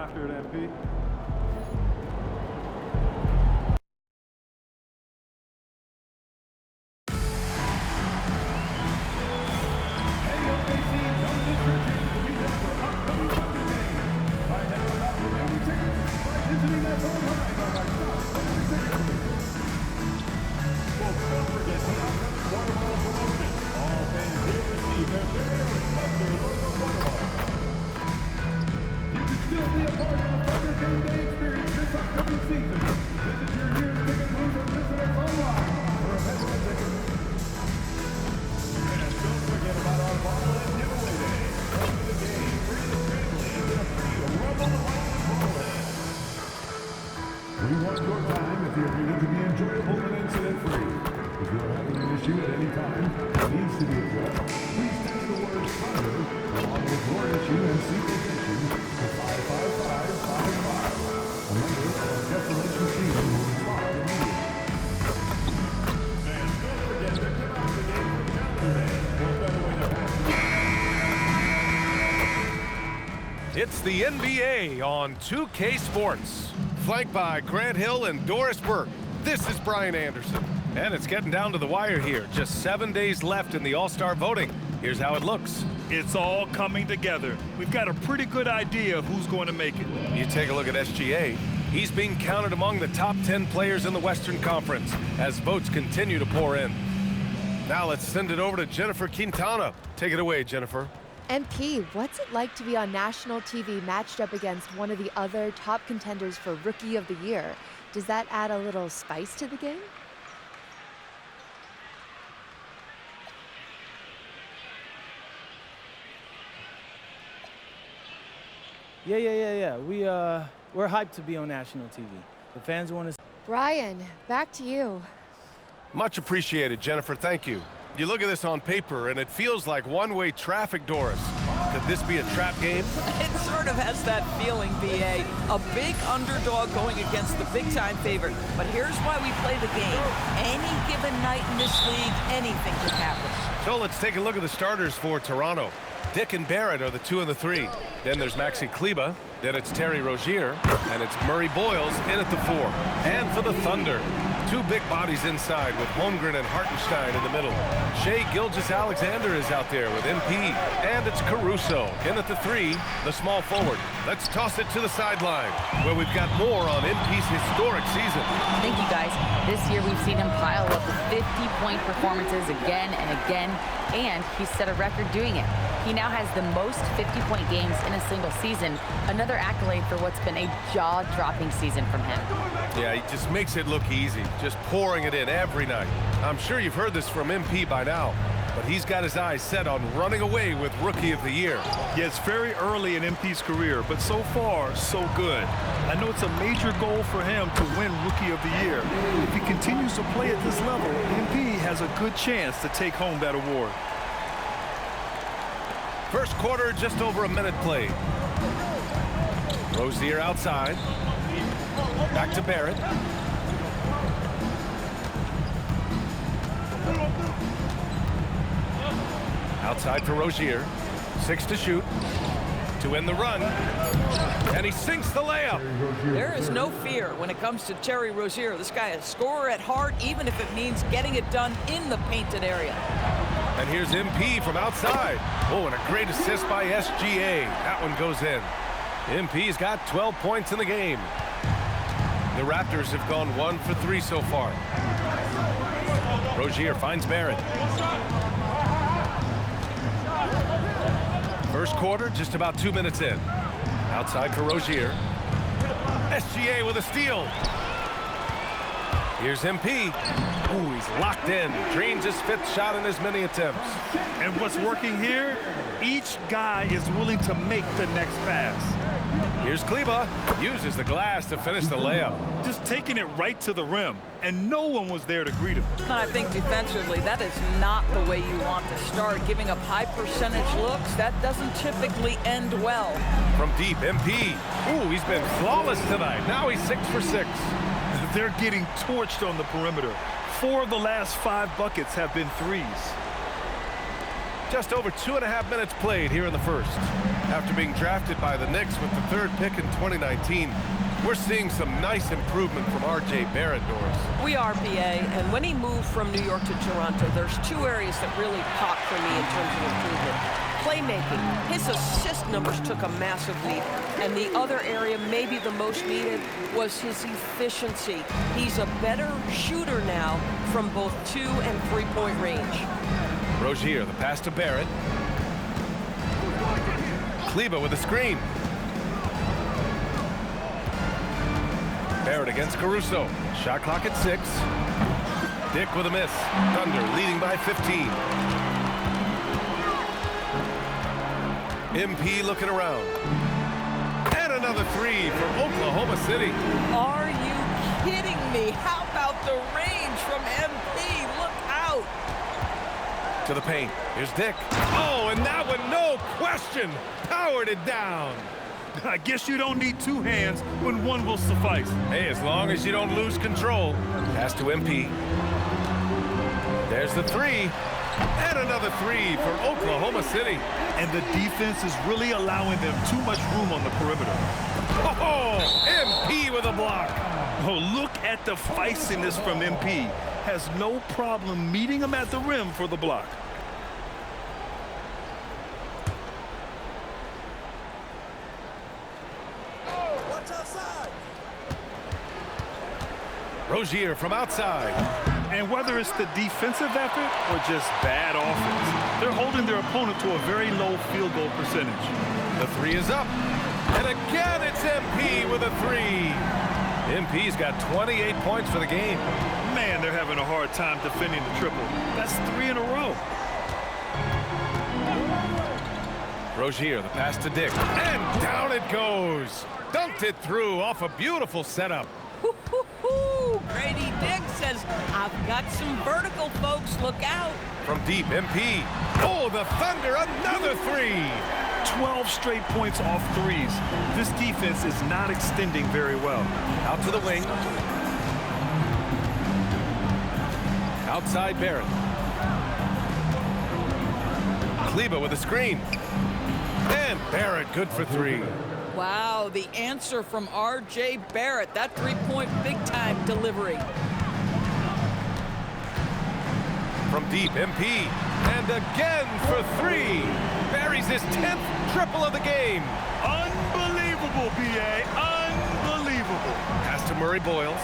after it, MP. Rewind your time if you're needed to be enjoyable and incident-free. If you're having an issue at any time that needs to be addressed, please text the word "fire" along with your issue and seek attention to 55555. A member of our Desolation team will respond immediately. And don't forget to come out the game for Saturday. We'll better way to pass. It's the NBA on 2K Sports. Flanked by Grant Hill and Doris Burke. This is Brian Anderson. And it's getting down to the wire here. Just 7 days left in the All-Star voting. Here's how it looks. It's all coming together. We've got a pretty good idea of who's going to make it. You take a look at SGA. He's being counted among the top 10 players in the Western Conference as votes continue to pour in. Now let's send it over to Jennifer Quintana. Take it away, Jennifer. MP, what's it like to be on national TV matched up against one of the other top contenders for Rookie of the Year? Does that add a little spice to the game? Yeah. We're hyped to be on national TV. The fans want us. Brian, back to you. Much appreciated, Jennifer. Thank you. You look at this on paper, and it feels like one-way traffic, Doris. Could this be a trap game? It sort of has that feeling, B.A. A big underdog going against the big-time favorite. But here's why we play the game. Any given night in this league, anything could happen. So let's take a look at the starters for Toronto. Dick and Barrett are the 2 and the 3. Then there's Maxi Kleber. Then it's Terry Rozier. And it's Murray Boyles in at the 4. And for the Thunder, 2 big bodies inside with Holmgren and Hartenstein in the middle. Shai Gilgeous-Alexander is out there with MP. And it's Caruso in at the 3, the small forward. Let's toss it to the sideline, where we've got more on MP's historic season. Thank you, guys. This year we've seen him pile up with 50-point performances again and again, and he's set a record doing it. He now has the most 50-point games in a single season, another accolade for what's been a jaw-dropping season from him. Yeah, he just makes it look easy, just pouring it in every night. I'm sure you've heard this from MP by now, but he's got his eyes set on running away with Rookie of the Year. Yeah, it's very early in MP's career, but so far, so good. I know it's a major goal for him to win Rookie of the Year. If he continues to play at this level, MP has a good chance to take home that award. First quarter, just over a minute played. Rozier outside. Back to Barrett. Outside for Rozier. 6 to shoot. To end the run. And he sinks the layup. There is no fear when it comes to Terry Rozier. This guy is a scorer at heart, even if it means getting it done in the painted area. And here's MP from outside. Oh, and a great assist by SGA. That one goes in. MP's got 12 points in the game. The Raptors have gone 1 for 3 so far. Rozier finds Barrett. First quarter, just about 2 minutes in. Outside for Rozier. SGA with a steal. Here's MP. Ooh, he's locked in. Drains his 5th shot in as many attempts. And what's working here? Each guy is willing to make the next pass. Here's Kleber. Uses the glass to finish the layup. Just taking it right to the rim, and no one was there to greet him. And I think defensively, that is not the way you want to start. Giving up high percentage looks, that doesn't typically end well. From deep, MP. Ooh, he's been flawless tonight. Now he's 6 for 6. They're getting torched on the perimeter. 4 of the last 5 buckets have been threes. Just over 2.5 minutes played here in the first. After being drafted by the Knicks with the 3rd pick in 2019, we're seeing some nice improvement from R.J. Barrett, Doris. We are, BA, and when he moved from New York to Toronto, there's 2 areas that really popped for me in terms of improvement. Playmaking. His assist numbers took a massive leap. And the other area, maybe the most needed, was his efficiency. He's a better shooter now from both 2- and 3-point range. Rozier, the pass to Barrett. Kleber with a screen. Barrett against Caruso. Shot clock at 6. Dick with a miss. Thunder leading by 15. MP looking around. And another 3 from Oklahoma City. Are you kidding me? How about the range from MP? Look out. To the paint. Here's Dick. Oh, and that one, no question, powered it down. I guess you don't need 2 hands when 1 will suffice. Hey, as long as you don't lose control. Pass to MP. There's the 3. And another 3 for Oklahoma City. And the defense is really allowing them too much room on the perimeter. Oh, MP with a block. Oh, look at the feistiness from MP. Has no problem meeting him at the rim for the block. Rozier from outside. And whether it's the defensive effort or just bad offense, they're holding their opponent to a very low field goal percentage. The 3 is up. And again, it's MP with a 3. MP's got 28 points for the game. Man, they're having a hard time defending the triple. That's 3 in a row. Rozier, the pass to Dick. And down it goes. Dunked it through off a beautiful setup. Grady Dick says, I've got some vertical, folks. Look out. From deep, MP. Oh, the Thunder, another 3. 12 straight points off 3s. This defense is not extending very well. Out to the wing. Outside Barrett. Kleber with a screen. And Barrett good for 3. Wow, the answer from R.J. Barrett. That 3-point big-time delivery. From deep, MP. And again for 3. Buries his 10th triple of the game. Unbelievable, B.A. Unbelievable. Pass to Murray Boyles.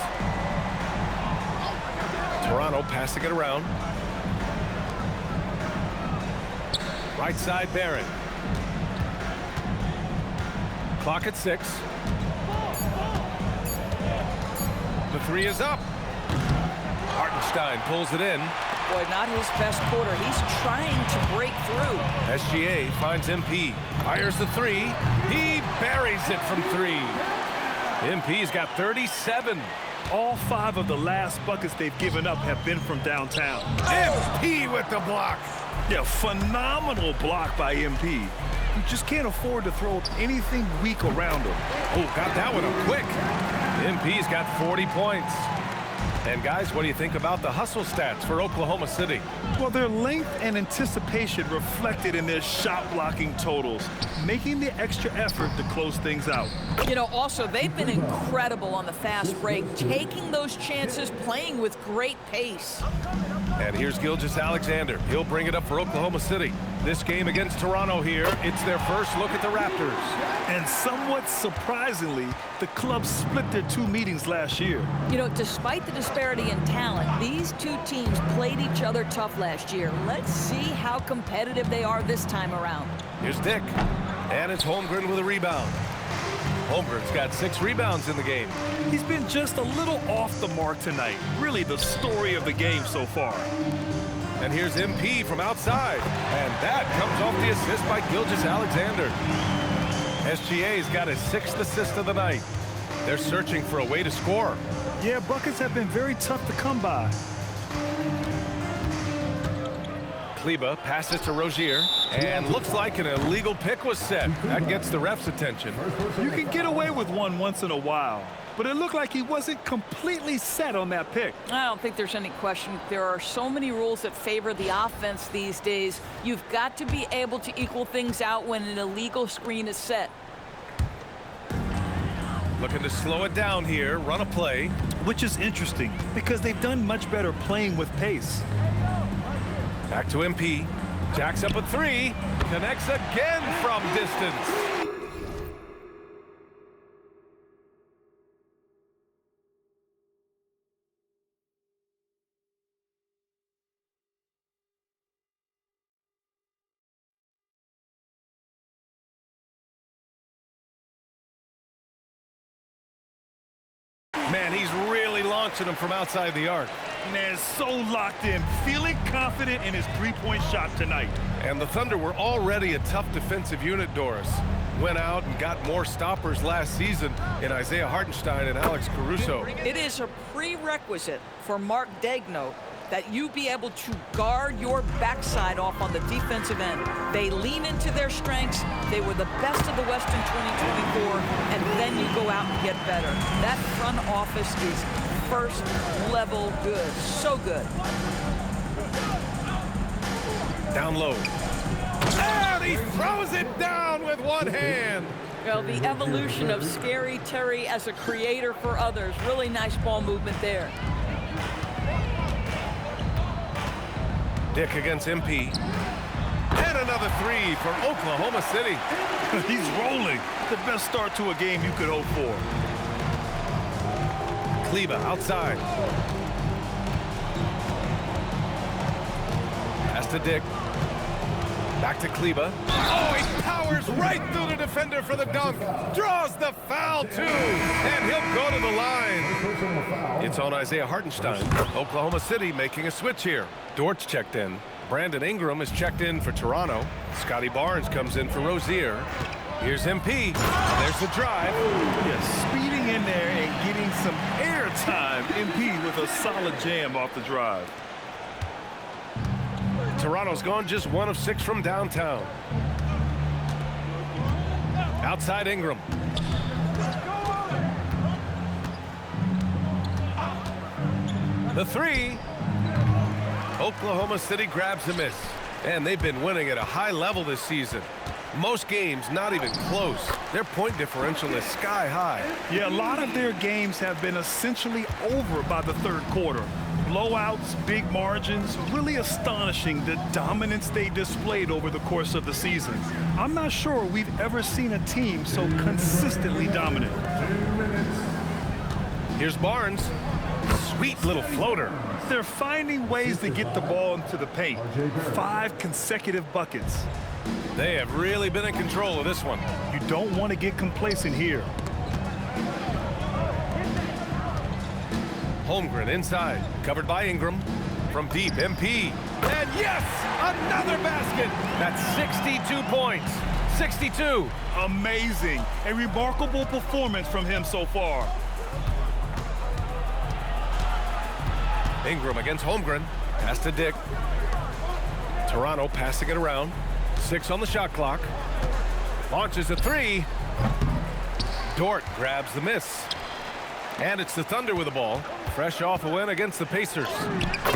Toronto passing it around. Right side, Barrett. Clock at 6. The 3 is up. Hartenstein pulls it in. Boy, not his best quarter. He's trying to break through. SGA finds MP. Fires the 3. He buries it from 3. MP's got 37. All 5 of the last buckets they've given up have been from downtown. MP with the block. Yeah, phenomenal block by MP. You just can't afford to throw anything weak around him. Oh, got that one up quick. MP's got 40 points. And guys, what do you think about the hustle stats for Oklahoma City? Well, their length and anticipation reflected in their shot blocking totals, making the extra effort to close things out. You know, also, they've been incredible on the fast break, taking those chances, playing with great pace. And here's Gilgeous-Alexander. He'll bring it up for Oklahoma City. This game against Toronto here, it's their first look at the Raptors. And somewhat surprisingly, the club split their 2 meetings last year. You know, despite the disparity in talent, these 2 teams played each other tough last year. Let's see how competitive they are this time around. Here's Dick. And it's Holmgren with a rebound. Holmgren's got 6 rebounds in the game. He's been just a little off the mark tonight. Really the story of the game so far. And here's MP from outside. And that comes off the assist by Gilgeous-Alexander. SGA's got his 6th assist of the night. They're searching for a way to score. Yeah, buckets have been very tough to come by. Kleber passes to Rozier, and looks like an illegal pick was set. That gets the ref's attention. You can get away with one once in a while, but it looked like he wasn't completely set on that pick. I don't think there's any question. There are so many rules that favor the offense these days. You've got to be able to equal things out when an illegal screen is set. Looking to slow it down here, run a play. Which is interesting because they've done much better playing with pace. Back to MP. Jacks up a three. Connects again from distance. Man, he's really launching him from outside the arc. Man, so locked in, feeling confident in his three-point shot tonight. And the Thunder were already a tough defensive unit, Doris. Went out and got more stoppers last season in Isaiah Hartenstein and Alex Caruso. It is a prerequisite for Mark Daigneault that you be able to guard your backside off on the defensive end. They lean into their strengths. They were the best of the West in 2024, and then you go out and get better. That front office is first level good. So good. Down low. And he throws it down with one hand. Well, the evolution of Scary Terry as a creator for others. Really nice ball movement there. Dick against MP. And another three for Oklahoma City. He's rolling. The best start to a game you could hope for. Kleber outside. Pass to Dick. Back to Kleber. Oh, he powers right through the defender for the dunk. Draws the foul, too. And he'll go to the line. It's on Isaiah Hartenstein. Oklahoma City making a switch here. Dortch checked in. Brandon Ingram is checked in for Toronto. Scotty Barnes comes in for Rozier. Here's MP. There's the drive. Yes, speeding in there and getting some air time. MP with a solid jam off the drive. Toronto's gone just 1 of 6 from downtown. Outside Ingram. The three. Oklahoma City grabs a miss. And they've been winning at a high level this season. Most games not even close. Their point differential is sky high. Yeah, a lot of their games have been essentially over by the third quarter. Blowouts, big margins, really astonishing the dominance they displayed over the course of the season. I'm not sure we've ever seen a team so consistently dominant. Here's Barnes. Sweet little floater. They're finding ways to get the ball into the paint. 5 consecutive buckets. They have really been in control of this one. You don't want to get complacent here. Holmgren inside, covered by Ingram. From deep, MP. And yes, another basket. That's 62 points. 62. Amazing. A remarkable performance from him so far. Ingram against Holmgren. Pass to Dick. Toronto passing it around. 6 on the shot clock. Launches a three. Dort grabs the miss. And it's the Thunder with the ball. Fresh off a win against the Pacers.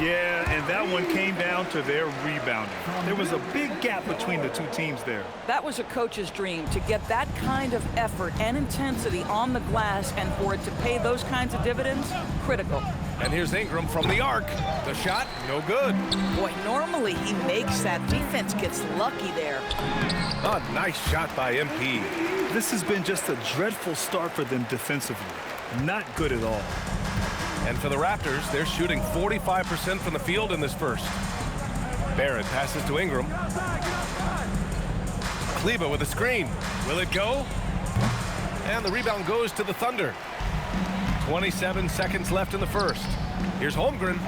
Yeah, and that one came down to their rebounding. There was a big gap between the two teams there. That was a coach's dream, to get that kind of effort and intensity on the glass, and for it to pay those kinds of dividends, critical. And here's Ingram from the arc. The shot, no good. Boy, normally he makes that. Defense gets lucky there. A nice shot by MP. This has been just a dreadful start for them defensively. Not good at all. And for the Raptors, they're shooting 45% from the field in this first. Barrett passes to Ingram. Kleber with a screen. Will it go? And the rebound goes to the Thunder. 27 seconds left in the first. Here's Holmgren.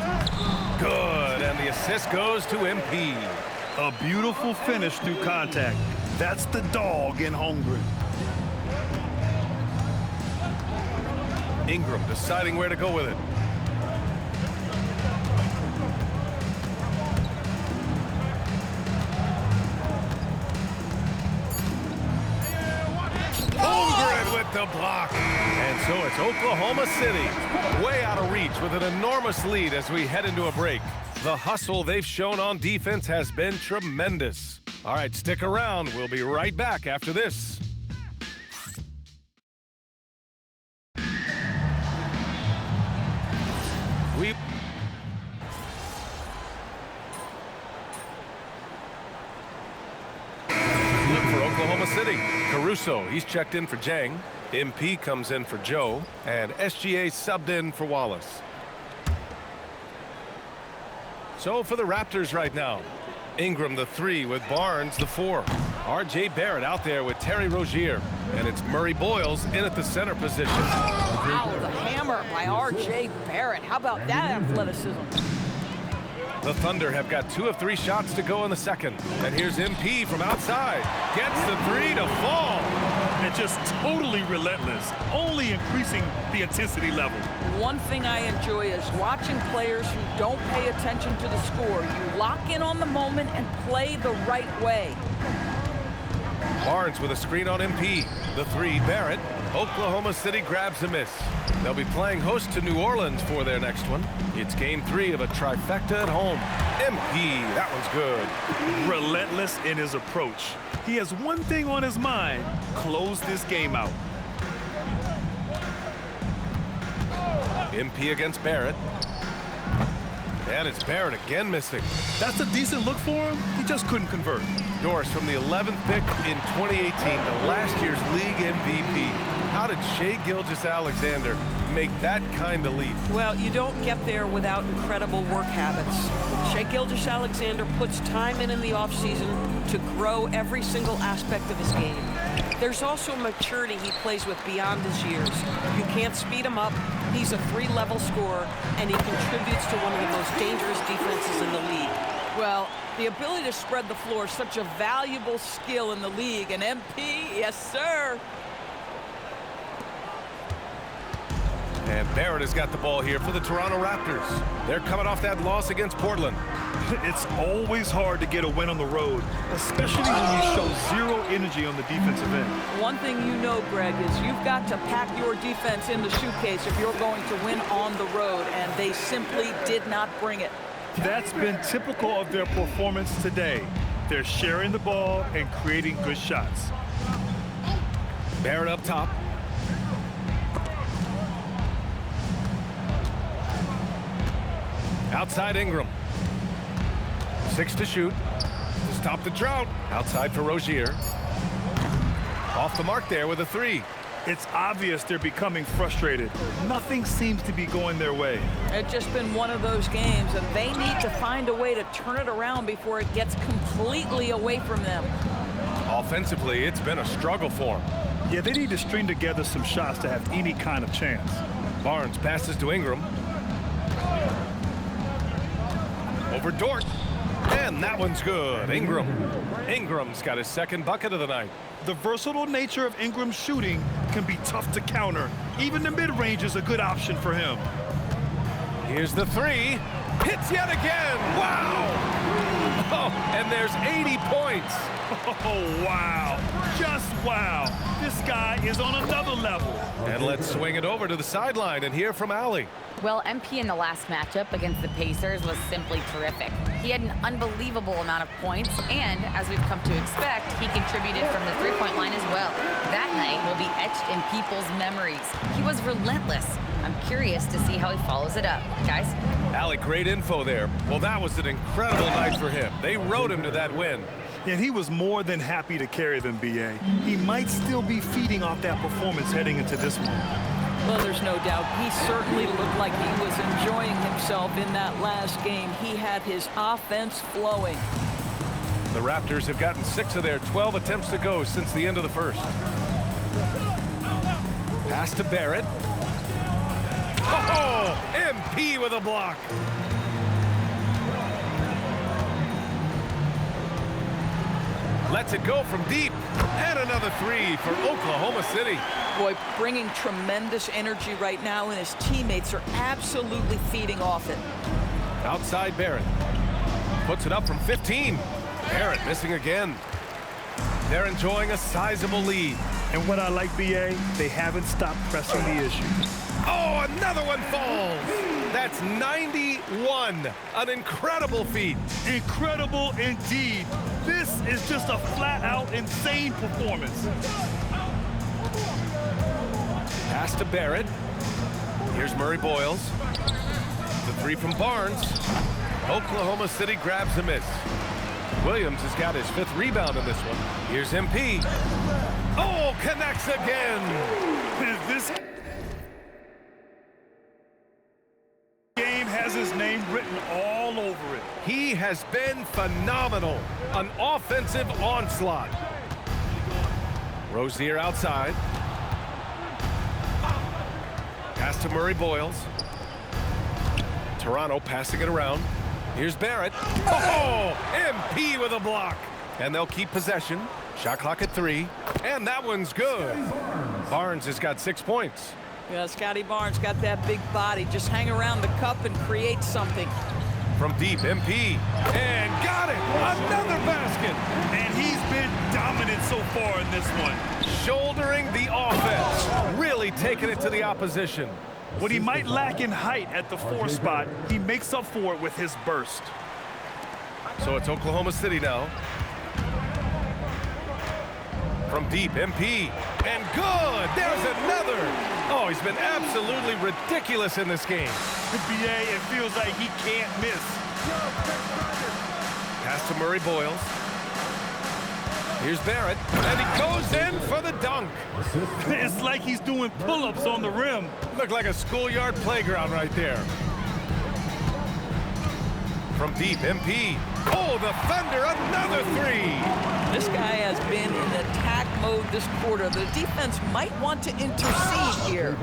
Good, and the assist goes to MP. A beautiful finish through contact. That's the dog in Holmgren. Ingram deciding where to go with it. Holmgren with the block. And so it's Oklahoma City way out of reach with an enormous lead as we head into a break. The hustle they've shown on defense has been tremendous. All right, stick around. We'll be right back after this. Look for Oklahoma City. Caruso, he's checked in for Jang. MP comes in for Joe. And SGA subbed in for Wallace. So for the Raptors right now, Ingram the 3 with Barnes the 4. R.J. Barrett out there with Terry Rozier. And it's Murray Boyles in at the center position. Wow, the hammer by R.J. Barrett. How about that athleticism? The Thunder have got 2 of 3 shots to go in the second. And here's MP from outside. Gets the 3 to fall. And just totally relentless, only increasing the intensity level. One thing I enjoy is watching players who don't pay attention to the score. You lock in on the moment and play the right way. Barnes with a screen on MP. The 3, Barrett. Oklahoma City grabs a miss. They'll be playing host to New Orleans for their next one. It's game 3 of a trifecta at home. MP, that one's good. Relentless in his approach. He has one thing on his mind: close this game out. MP against Barrett. And it's Barrett again missing. That's a decent look for him. He just couldn't convert. Doris from the 11th pick in 2018 to last year's league MVP. How did Shai Gilgeous-Alexander make that kind of leap? Well, you don't get there without incredible work habits. Shai Gilgeous-Alexander puts time in the offseason to grow every single aspect of his game. There's also maturity he plays with beyond his years. You can't speed him up. He's a 3-level scorer, and he contributes to one of the most dangerous defenses in the league. Well, the ability to spread the floor is such a valuable skill in the league, and MP, yes, sir. And Barrett has got the ball here for the Toronto Raptors. They're coming off that loss against Portland. It's always hard to get a win on the road, especially when you show zero energy on the defensive end. One thing you know, Greg, is you've got to pack your defense in the suitcase if you're going to win on the road, and they simply did not bring it. That's been typical of their performance today. They're sharing the ball and creating good shots. Barrett up top. Outside Ingram. 6 to shoot. To stop the drought. Outside for Rozier. Off the mark there with a 3. It's obvious they're becoming frustrated. Nothing seems to be going their way. It's just been one of those games, and they need to find a way to turn it around before it gets completely away from them. Offensively, it's been a struggle for them. Yeah, they need to string together some shots to have any kind of chance. Barnes passes to Ingram. Over Dort. And that one's good. Ingram's got his second bucket of the night. The versatile nature of Ingram's shooting can be tough to counter. Even the mid-range is a good option for him. Here's the 3. Hits yet again. Wow. Oh, and there's 80 points. Oh, wow. Just wow. This guy is on another level. And let's swing it over to the sideline and hear from Allie. Well, MP in the last matchup against the Pacers was simply terrific. He had an unbelievable amount of points, and as we've come to expect, he contributed from the three-point line as well. That night will be etched in people's memories. He was relentless. I'm curious to see how he follows it up. Guys? Allie, great info there. Well, that was an incredible night for him. They rode him to that win. And he was more than happy to carry them, B.A. He might still be feeding off that performance heading into this one. Well, there's no doubt. He certainly looked like he was enjoying himself in that last game. He had his offense flowing. The Raptors have gotten 6 of their 12 attempts to go since the end of the first. Pass to Barrett. Oh, MP with a block. Lets it go from deep. And another 3 for Oklahoma City. Boy, bringing tremendous energy right now, and his teammates are absolutely feeding off it. Outside Barrett. Puts it up from 15. Barrett missing again. They're enjoying a sizable lead. And what I like, BA, they haven't stopped pressing the issue. Oh, another one falls. That's 91. An incredible feat. Incredible indeed. This is just a flat-out insane performance. Pass to Barrett. Here's Murray Boyles. The three from Barnes. Oklahoma City grabs a miss. Williams has got his 5th rebound in this one. Here's MP. Oh, connects again. This game has his name written all over it. He has been phenomenal. An offensive onslaught. Rozier outside. Pass to Murray Boyles. Toronto passing it around. Here's Barrett. Oh, MP with a block. And they'll keep possession. Shot clock at 3. And that one's good. Barnes has got 6 points. Yeah, Scotty Barnes got that big body. Just hang around the cup and create something. From deep, MP. And got it. Another basket. And he's been dominant so far in this one. Shouldering the offense. Really taking it to the opposition. What he might lack in height at the 4 spot, he makes up for it with his burst. So it's Oklahoma City now. From deep, MP. And good. There's another. Oh, he's been absolutely ridiculous in this game. The BA, it feels like he can't miss. Pass to Murray Boyles. Here's Barrett. And he goes in for the dunk. It's like he's doing pull-ups on the rim. Looked like a schoolyard playground right there. From deep, MP. Oh, the Thunder, another 3. This guy has been in attack mode this quarter. The defense might want to intercede here.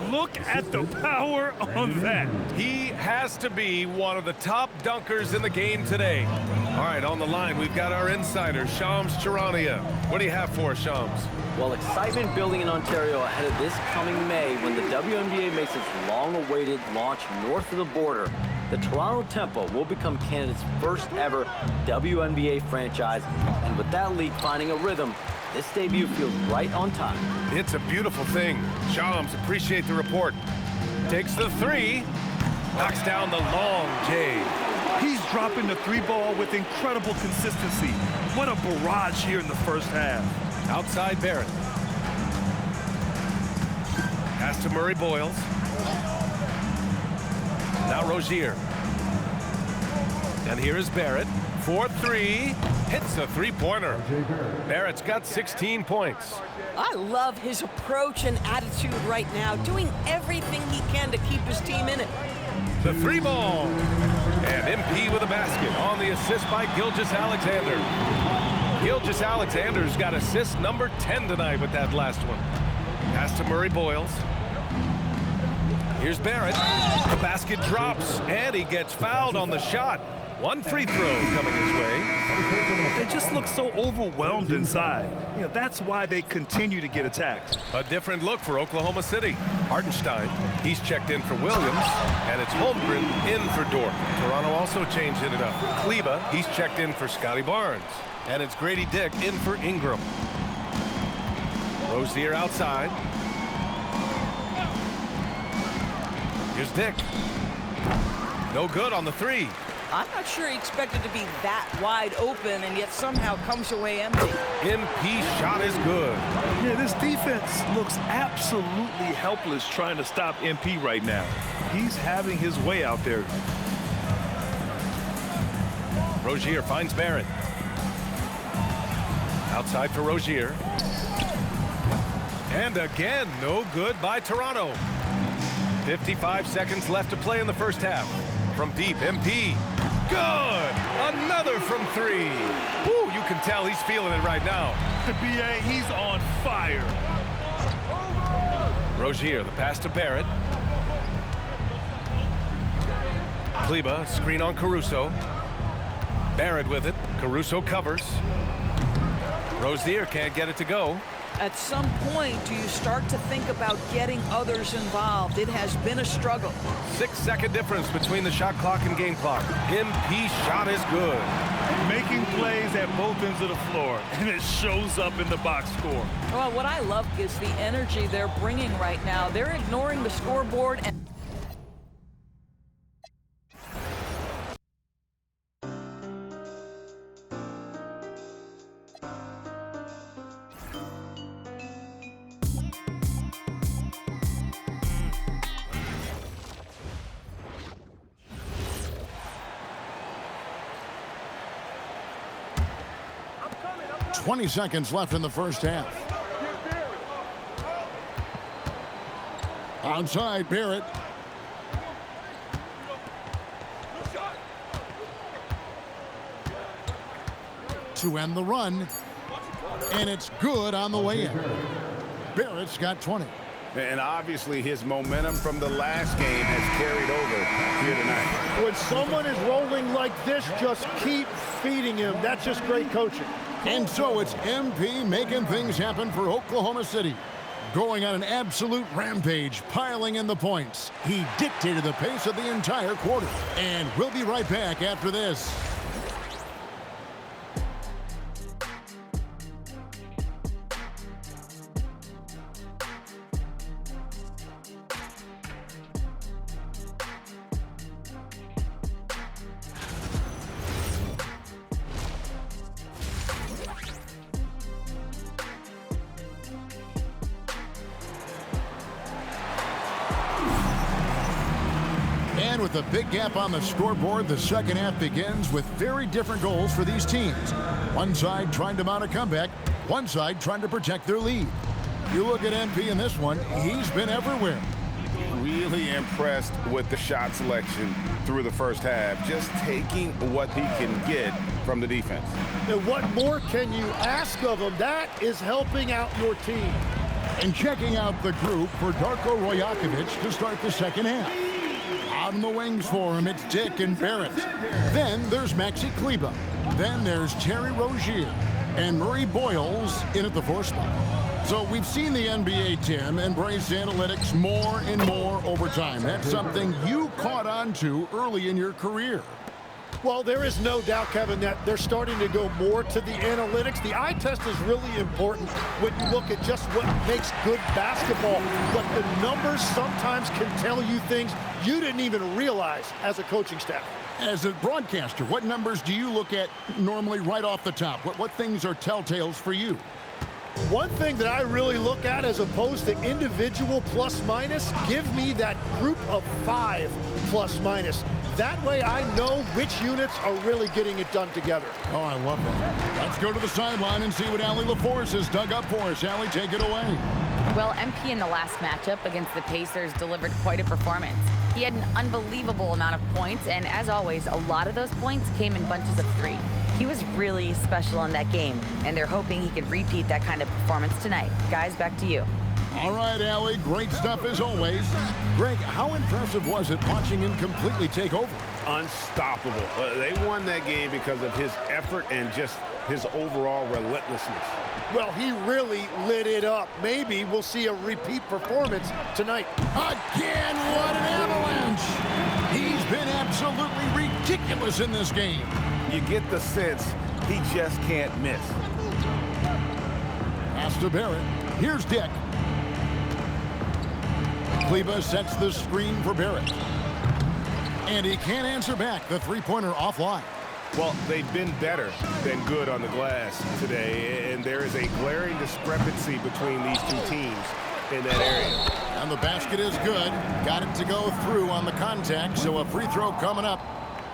Look at the power on that. He has to be one of the top dunkers in the game today. All right, on the line, we've got our insider, Shams Charania. What do you have for us, Shams? Well, excitement building in Ontario ahead of this coming May when the WNBA makes its long-awaited launch north of the border. The Toronto Tempo will become Canada's first ever WNBA franchise, and with that league finding a rhythm, this debut feels right on time. It's a beautiful thing. Shams, appreciate the report. Takes the 3, knocks down the long J. He's dropping the 3 ball with incredible consistency. What a barrage here in the first half. Outside Barrett. Pass to Murray Boyles. Now Rozier. And here is Barrett. 4-3. Hits a 3-pointer. Barrett's got 16 points. I love his approach and attitude right now, doing everything he can to keep his team in it. The 3 ball. And MP with a basket on the assist by Gilgeous-Alexander. Gilgeous-Alexander's got assist number 10 tonight with that last one. Pass to Murray Boyles. Here's Barrett. The basket drops, and he gets fouled on the shot. 1 free throw coming his way. They just look so overwhelmed inside. You know, that's why they continue to get attacked. A different look for Oklahoma City. Hartenstein, he's checked in for Williams, and it's Holmgren in for Dort. Toronto also changed it up. Kleba, he's checked in for Scotty Barnes, and it's Grady Dick in for Ingram. Rozier outside. Here's Dick. No good on the 3. I'm not sure he expected to be that wide open and yet somehow comes away empty. MP shot is good. Yeah, this defense looks absolutely helpless trying to stop MP right now. He's having his way out there. Rozier finds Barrett. Outside for Rozier. And again, no good by Toronto. 55 seconds left to play in the first half. From deep, MP. Good! Another from 3. Woo, you can tell he's feeling it right now. The BA, he's on fire. Rozier, the pass to Barrett. Kleba, screen on Caruso. Barrett with it. Caruso covers. Rozier can't get it to go. At some point, do you start to think about getting others involved? It has been a struggle. 6-second difference between the shot clock and game clock. MP shot is good. Making plays at both ends of the floor, and it shows up in the box score. Well, what I love is the energy they're bringing right now. They're ignoring the scoreboard and 20 seconds left in the first half. Outside, Barrett. To end the run. And it's good on the way in. Barrett's got 20. And obviously his momentum from the last game has carried over here tonight. When someone is rolling like this, just keep feeding him. That's just great coaching. And so it's MP making things happen for Oklahoma City. Going on an absolute rampage, piling in the points. He dictated the pace of the entire quarter. And we'll be right back after this. And with a big gap on the scoreboard, the second half begins with very different goals for these teams. One side trying to mount a comeback, one side trying to protect their lead. You look at MP in this one, he's been everywhere. Really impressed with the shot selection through the first half, just taking what he can get from the defense. And what more can you ask of him? That is helping out your team. And checking out the group for Darko Rajakovic to start the second half. Out in the wings for him, it's Dick and Barrett. Then there's Maxi Kleber. Then there's Terry Rozier. And Murray Boyles in at the 4 spot. So we've seen the NBA, Tim, embrace analytics more and more over time. That's something you caught on to early in your career. Well, there is no doubt, Kevin, that they're starting to go more to the analytics. The eye test is really important when you look at just what makes good basketball. But the numbers sometimes can tell you things you didn't even realize as a coaching staff. As a broadcaster, what numbers do you look at normally right off the top? What things are telltales for you? One thing that I really look at as opposed to individual plus minus, give me that group of 5 plus minus. That way I know which units are really getting it done together. Oh, I love that. Let's go to the sideline and see what Allie LaForce has dug up for us. Allie, take it away. Well, MP in the last matchup against the Pacers delivered quite a performance. He had an unbelievable amount of points, and as always, a lot of those points came in bunches of 3. He was really special in that game, and they're hoping he can repeat that kind of performance tonight. Guys, back to you. All right, Allie, great stuff as always. Greg, how impressive was it watching him completely take over? Unstoppable. They won that game because of his effort and just his overall relentlessness. Well, he really lit it up. Maybe we'll see a repeat performance tonight. Again, what an avalanche! He's been absolutely ridiculous in this game. You get the sense he just can't miss. Pass to Barrett. Here's Dick. Kleber sets the screen for Barrett. And he can't answer back. The three-pointer offline. Well, they've been better than good on the glass today, and there is a glaring discrepancy between these two teams in that area. And the basket is good. Got it to go through on the contact, so a free throw coming up.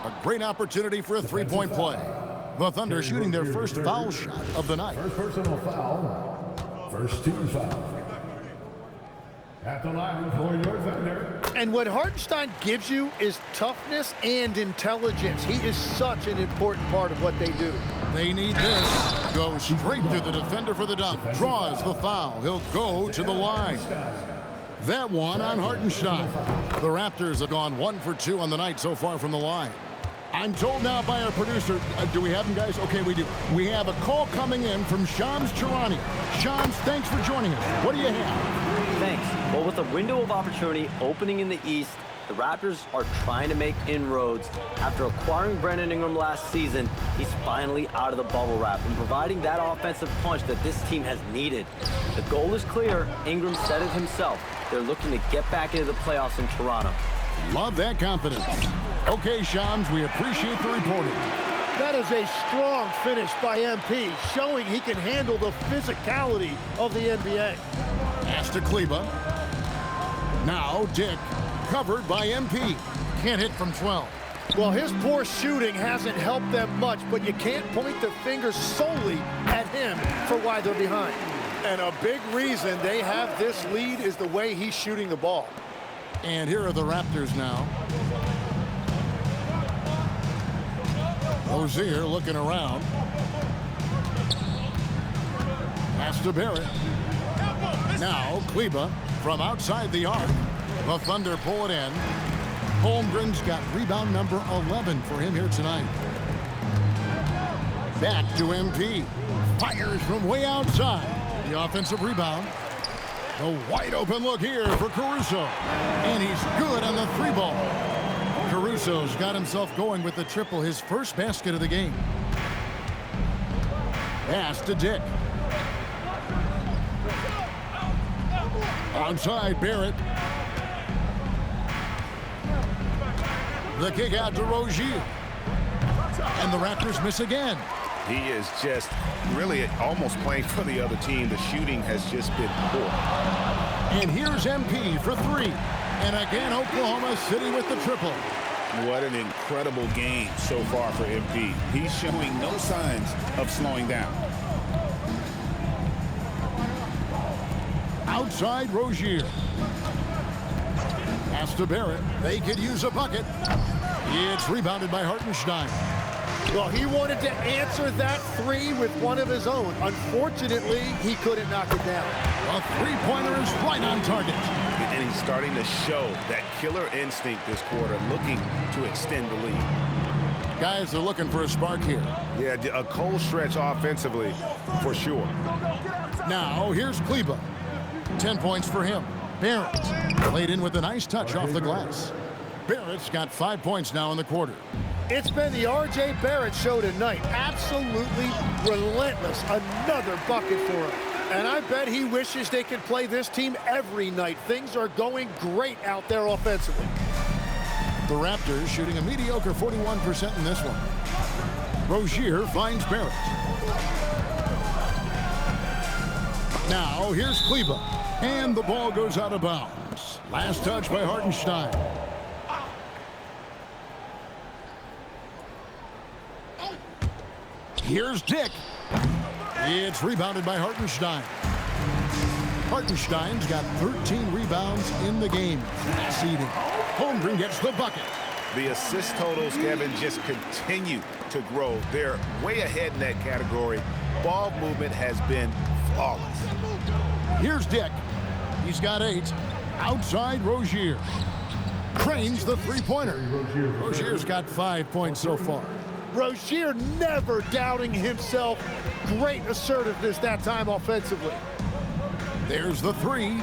A great opportunity for a three-point play. The Thunder shooting their first foul shot of the night. First personal foul. First team foul. At the line for your Thunder. And what Hartenstein gives you is toughness and intelligence. He is such an important part of what they do. They need this. Goes straight to the defender for the dunk. Draws the foul. He'll go to the line. That one on Hartenstein. The Raptors have gone 1 for 2 on the night so far from the line. I'm told now by our producer, do we have him, guys? Okay, we do. We have a call coming in from Shams Charania. Shams, thanks for joining us. What do you have? Thanks. Well, with a window of opportunity opening in the East, the Raptors are trying to make inroads. After acquiring Brandon Ingram last season, he's finally out of the bubble wrap and providing that offensive punch that this team has needed. The goal is clear. Ingram said it himself. They're looking to get back into the playoffs in Toronto. Love that confidence. Okay, Shams, we appreciate the reporting. That is a strong finish by MP, showing he can handle the physicality of the NBA. Pass to Kleber. Now Dick, covered by MP. Can't hit from 12. Well, his poor shooting hasn't helped them much, but you can't point the finger solely at him for why they're behind. And a big reason they have this lead is the way he's shooting the ball. And here are the Raptors now. Rozier looking around. Pass to Barrett. Now Kleber from outside the arc. The Thunder pull it in. Holmgren's got rebound number 11 for him here tonight. Back to MP. Fires from way outside. The offensive rebound. The wide open look here for Caruso. And he's good on the three ball. Caruso's got himself going with the triple, his first basket of the game. Pass to Dick. Outside Barrett. The kick out to Rozier. And the Raptors miss again. He is just really almost playing for the other team. The shooting has just been poor. And here's MP for three. And again, Oklahoma City with the triple. What an incredible game so far for MP. He's showing no signs of slowing down. Outside Rozier. Pass to Barrett. They could use a bucket. It's rebounded by Hartenstein. Well, he wanted to answer that three with one of his own. Unfortunately, he couldn't knock it down. A three-pointer is right on target. And he's starting to show that killer instinct this quarter, looking to extend the lead. Guys are looking for a spark here. Yeah, a cold stretch offensively, for sure. Now, here's Kleber. 10 points for him. Barrett laid in with a nice touch off the glass. Barrett's got 5 points now in the quarter. It's been the R.J. Barrett show tonight. Absolutely relentless. Another bucket for him. And I bet he wishes they could play this team every night. Things are going great out there offensively. The Raptors shooting a mediocre 41% in this one. Rozier finds Barrett. Now here's Kleber. And the ball goes out of bounds. Last touch by Hartenstein. Here's Dick. It's rebounded by Hartenstein. Hartenstein's got 13 rebounds in the game. Seeding. Holmgren gets the bucket. The assist totals, Kevin, just continue to grow. They're way ahead in that category. Ball movement has been flawless. Here's Dick. He's got 8. Outside Rozier. Trains the three-pointer. Rozier's got 5 points so far. Rozier never doubting himself. Great assertiveness that time offensively. There's the three,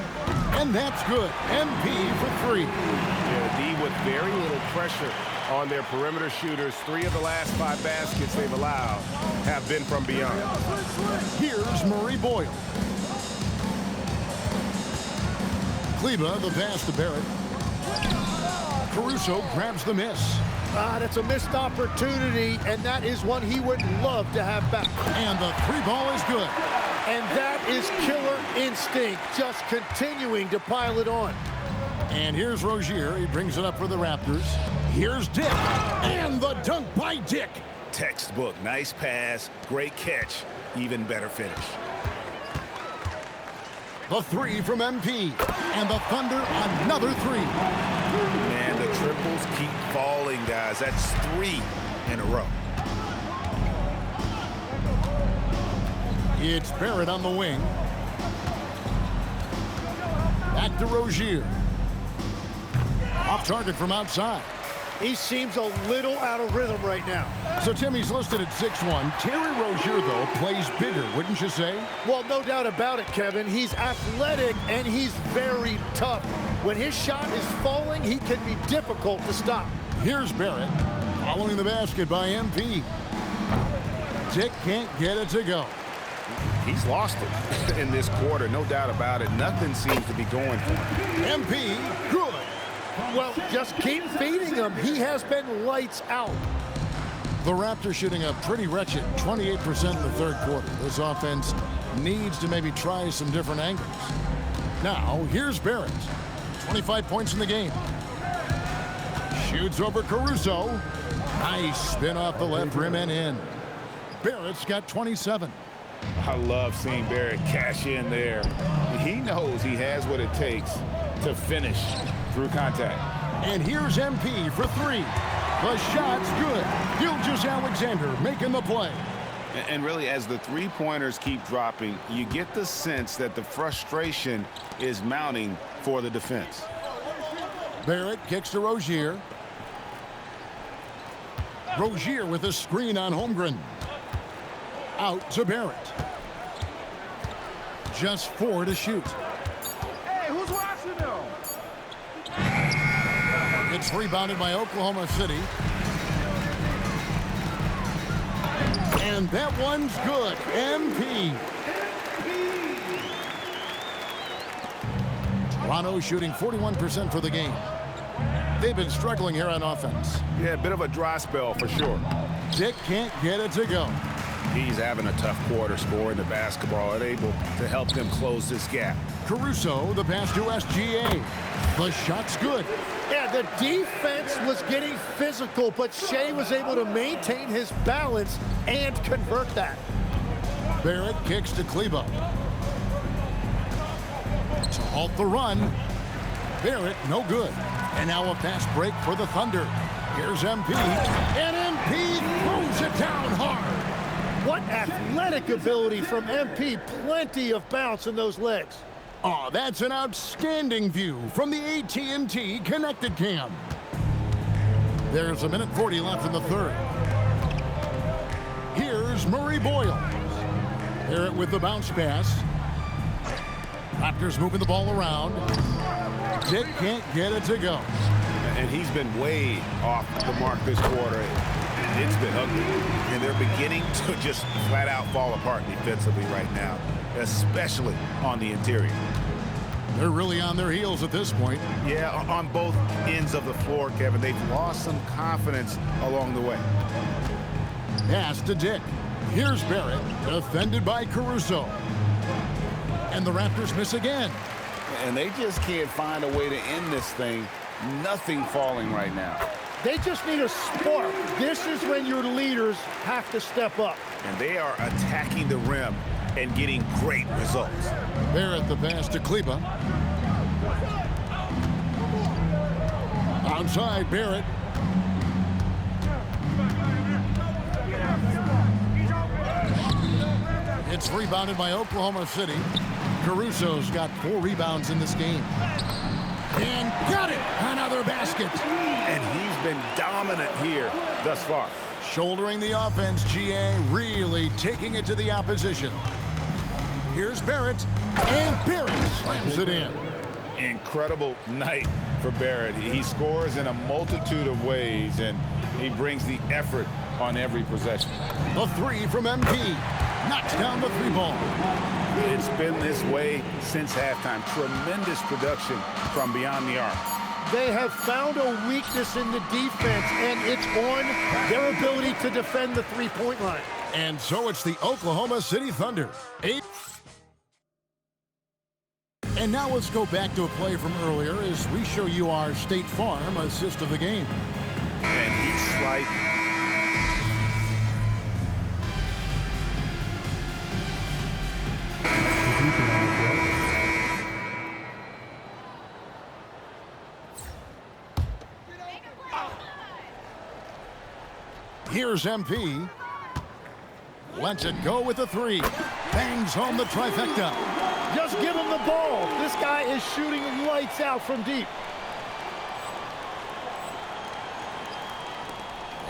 and that's good. MP for 3. Yeah, D with very little pressure on their perimeter shooters. 3 of the last 5 baskets they've allowed have been from beyond. Here's Murray Boyle. Kleber, the pass to Barrett. Caruso grabs the miss. That's a missed opportunity, and that is one he would love to have back. And the 3 ball is good. And that is killer instinct, just continuing to pile it on. And here's Rozier. He brings it up for the Raptors. Here's Dick. And the dunk by Dick. Textbook. Nice pass. Great catch. Even better finish. The 3 from MP. And the Thunder another 3. Man, the triples keep falling, guys. That's 3 in a row. It's Barrett on the wing. Back to Rozier. Off target from outside. He seems a little out of rhythm right now. So Timmy's listed at 6'1". Terry Rozier, though, plays bigger, wouldn't you say? Well, no doubt about it, Kevin. He's athletic and he's very tough. When his shot is falling, he can be difficult to stop. Here's Barrett, following the basket by MP. Dick can't get it to go. He's lost it in this quarter, no doubt about it. Nothing seems to be going for him. MP, good. Well, just keep feeding him. He has been lights out. The Raptors shooting a pretty wretched 28% in the third quarter. This offense needs to maybe try some different angles. Now, here's Barrett. 25 points in the game. Shoots over Caruso. Nice spin off the left rim and in. Barrett's got 27. I love seeing Barrett cash in there. He knows he has what it takes to finish through contact. And here's MP for three. The shot's good. Gilgeous-Alexander making the play. And really, as the three-pointers keep dropping, you get the sense that the frustration is mounting for the defense. Barrett kicks to Rozier. Rozier with a screen on Holmgren. Out to Barrett. Just 4 to shoot. Hey, who's watching now? It's rebounded by Oklahoma City. And that one's good. MP. Toronto shooting 41% for the game. They've been struggling here on offense. Yeah, a bit of a dry spell for sure. Dick can't get it to go. He's having a tough quarter scoring the basketball and able to help them close this gap. Caruso, the pass to SGA. The shot's good. Yeah, the defense was getting physical, but Shea was able to maintain his balance and convert that. Barrett kicks to Kleber. To halt the run. Barrett, no good. And now a fast break for the Thunder. Here's MP. And MP throws it down hard. What athletic ability from MP. Plenty of bounce in those legs. Oh, that's an outstanding view from the AT&T Connected Cam. There's 1:40 left in the third. Here's Murray Boyles. Barrett with the bounce pass. Raptors moving the ball around. Dick can't get it to go. And he's been way off the mark this quarter. It's been ugly. And they're beginning to just flat out fall apart defensively right now, especially on the interior. They're really on their heels at this point. Yeah, on both ends of the floor, Kevin. They've lost some confidence along the way. Pass to Dick. Here's Barrett, defended by Caruso. And the Raptors miss again. And they just can't find a way to end this thing. Nothing falling right now. They just need a spark. This is when your leaders have to step up. And they are attacking the rim and getting great results. Barrett the pass to Kleber. Outside Barrett. It's rebounded by Oklahoma City. Caruso's got 4 rebounds in this game. And got it! Another basket. And he's been dominant here thus far. Shouldering the offense, GA really taking it to the opposition. Here's Barrett, and Barrett slams it in. Incredible night for Barrett. He scores in a multitude of ways, and he brings the effort on every possession. The 3 from MP. Knocks down the 3 ball. It's been this way since halftime. Tremendous production from beyond the arc. They have found a weakness in the defense, and it's on their ability to defend the three-point line. And so it's the Oklahoma City Thunder. And now let's go back to a play from earlier as we show you our State Farm assist of the game. And he's slight. Here's MP. Lets it go with the 3. Bangs home the trifecta. Just give him the ball. This guy is shooting lights out from deep.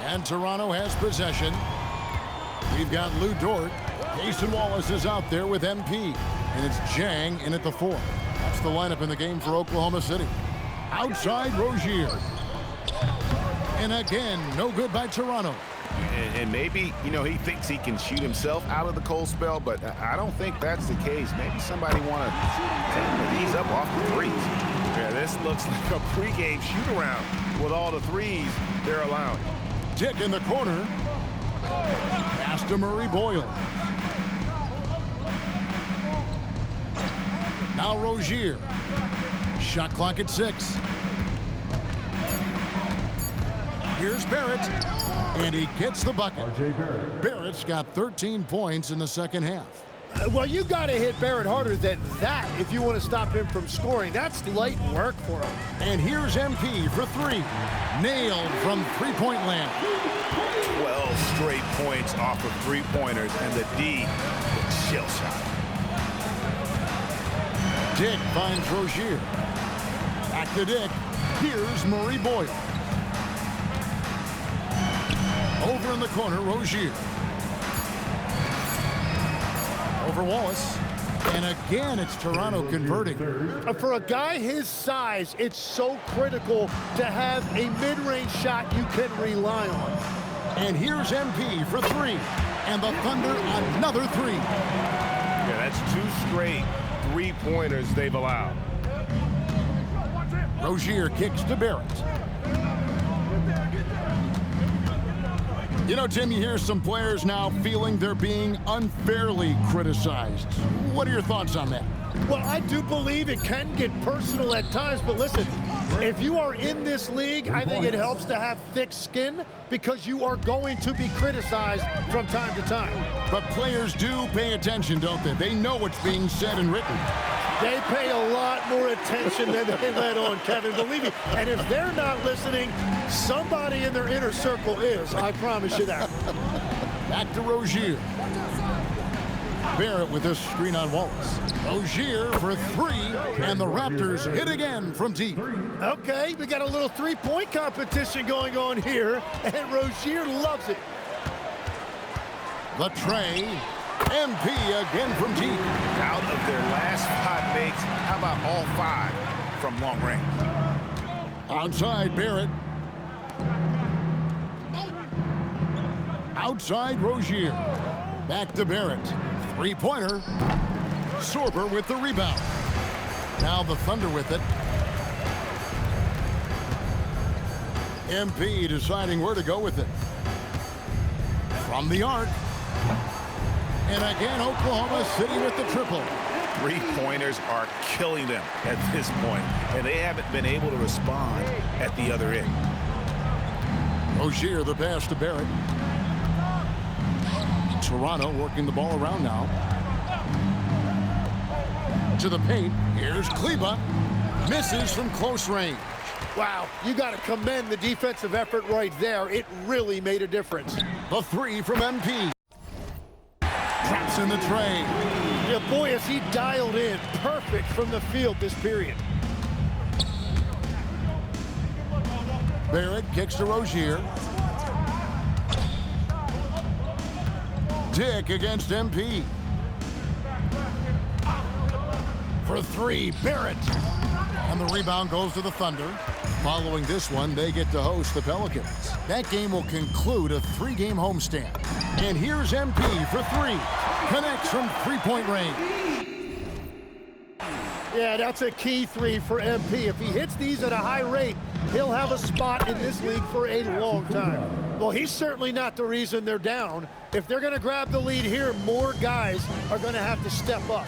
And Toronto has possession. We've got Lou Dort. Jason Wallace is out there with MP. And it's Jang in at the 4. That's the lineup in the game for Oklahoma City. Outside Rozier. And again, no good by Toronto. And maybe, you know, he thinks he can shoot himself out of the cold spell, but I don't think that's the case. Maybe somebody want to ease up off the threes. Yeah, this looks like a pregame shoot-around with all the threes they're allowing. Dick in the corner. Pass to Murray Boyle. Now Rozier. Shot clock at 6. Here's Barrett. And he gets the bucket. Barrett's got 13 points in the second half. Well, you got to hit Barrett harder than that if you want to stop him from scoring. That's light work for him. And here's MP for 3. Nailed from three-point land. 12 straight points off of three-pointers, and the D looks shell shot. Dick finds Rozier. Back to Dick. Here's Murray Boyle. Over in the corner, Rozier. Over Wallace. And again, it's Toronto converting. For a guy his size, it's so critical to have a mid-range shot you can rely on. And here's MP for 3. And the Thunder another 3. Yeah, that's 2 straight three-pointers they've allowed. Rozier kicks to Barrett. You know, Tim, you hear some players now feeling they're being unfairly criticized. What are your thoughts on that? Well, I do believe it can get personal at times, but listen, if you are in this league, I think it helps to have thick skin because you are going to be criticized from time to time. But players do pay attention, don't they? They know what's being said and written. They pay a lot more attention than they let on, Kevin, believe me. And if they're not listening, somebody in their inner circle is. I promise you that. Back to Rozier. Barrett with this screen on Wallace. Rozier for 3, and the Raptors hit again from deep. Okay, we got a little three-point competition going on here, and Rozier loves it. The tray. MP again from deep. Out of their last 5 makes, how about all 5 from long range? Outside Barrett. Outside Rozier. Back to Barrett. Three-pointer. Sorber with the rebound. Now the Thunder with it. MP deciding where to go with it. From the arc. And again, Oklahoma City with the triple. Three-pointers are killing them at this point, and they haven't been able to respond at the other end. Rozier the pass to Barrett. Toronto working the ball around now. To the paint. Here's Kleber. Misses from close range. Wow, you got to commend the defensive effort right there. It really made a difference. The 3 from MP. Traps in the tray. Yeah, boy, is he dialed in. Perfect from the field this period. Barrett kicks to Rozier. Dick against MP. For 3, Barrett. And the rebound goes to the Thunder. Following this one, they get to host the Pelicans. That game will conclude a 3-game homestand. And here's MP for 3. Connects from three-point range. Yeah, that's a key 3 for MP. If he hits these at a high rate, he'll have a spot in this league for a long time. Well, he's certainly not the reason they're down. If they're going to grab the lead here, more guys are going to have to step up.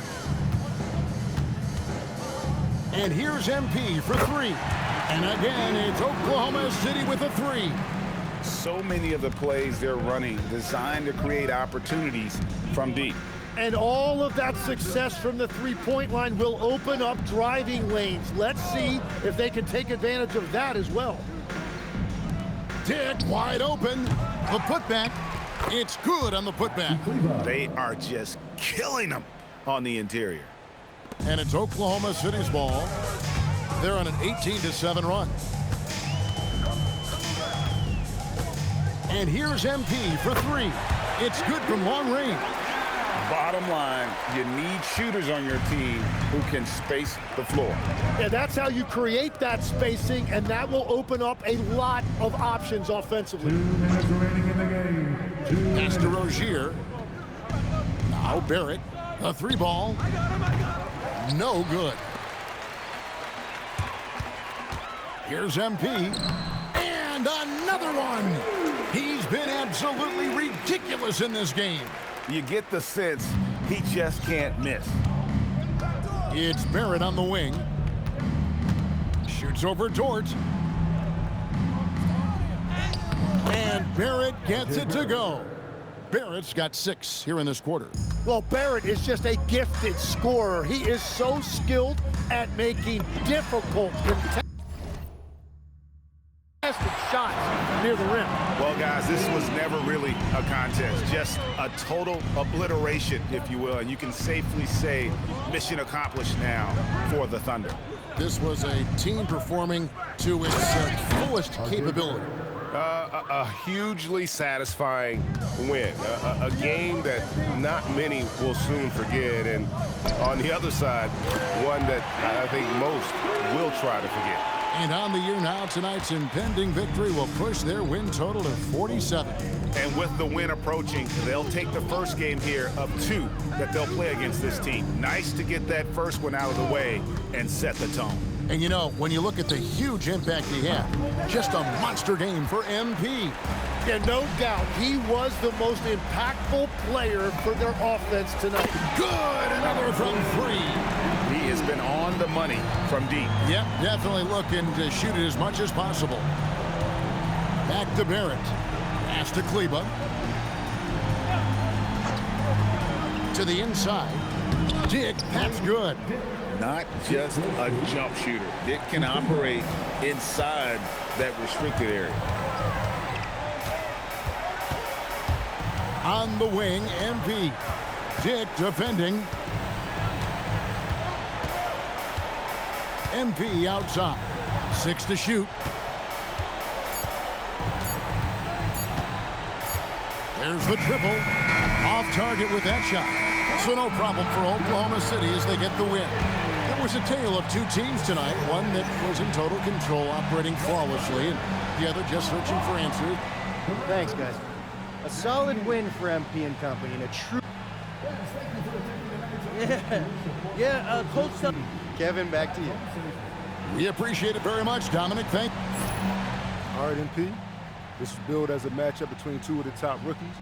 And here's MP for 3. And again, it's Oklahoma City with a 3. So many of the plays they're running designed to create opportunities from deep. And all of that success from the three-point line will open up driving lanes. Let's see if they can take advantage of that as well. Dick wide open. The putback. It's good on the putback. They are just killing them on the interior. And it's Oklahoma City's ball. They're on an 18-7 run. And here's MP for three. It's good from long range. Bottom line, you need shooters on your team who can space the floor. And that's how you create that spacing, and that will open up a lot of options offensively. 2 minutes remaining in the game. Pass to Rozier. Now Barrett. A three ball. No good. Here's MP. And another one. He's been absolutely ridiculous in this game. You get the sense he just can't miss. It's Barrett on the wing. Shoots over Dort. And Barrett gets it to go. Barrett's got 6 here in this quarter. Well, Barrett is just a gifted scorer. He is so skilled at making difficult contested shots near the rim. Well, guys, this was never really a contest. Just a total obliteration, if you will. And you can safely say mission accomplished now for the Thunder. This was a team performing to its fullest capability. A hugely satisfying win. A game that not many will soon forget. And on the other side, one that I think most will try to forget. And on the year now, tonight's impending victory will push their win total to 47. And with the win approaching, they'll take the first game here of 2 that they'll play against this team. Nice to get that first one out of the way and set the tone. And you know, when you look at the huge impact he had, just a monster game for MP. Yeah, no doubt, he was the most impactful player for their offense tonight. Good, another from 3. He has been on the money from deep. Yep, definitely looking to shoot it as much as possible. Back to Barrett. Pass to Kleber. To the inside. Dick, that's good. Not just a jump shooter. Dick can operate inside that restricted area. On the wing, MP. Dick defending. MP outside. 6 to shoot. There's the triple. Off target with that shot. So no problem for Oklahoma City as they get the win. It was a tale of 2 teams tonight. One that was in total control, operating flawlessly, and the other just searching for answers. Thanks, guys. A solid win for MP and company, and a true... Coach... Kevin, back to you. We appreciate it very much, Dominic. Thank you. All right, MP. This was billed as a matchup between 2 of the top rookies.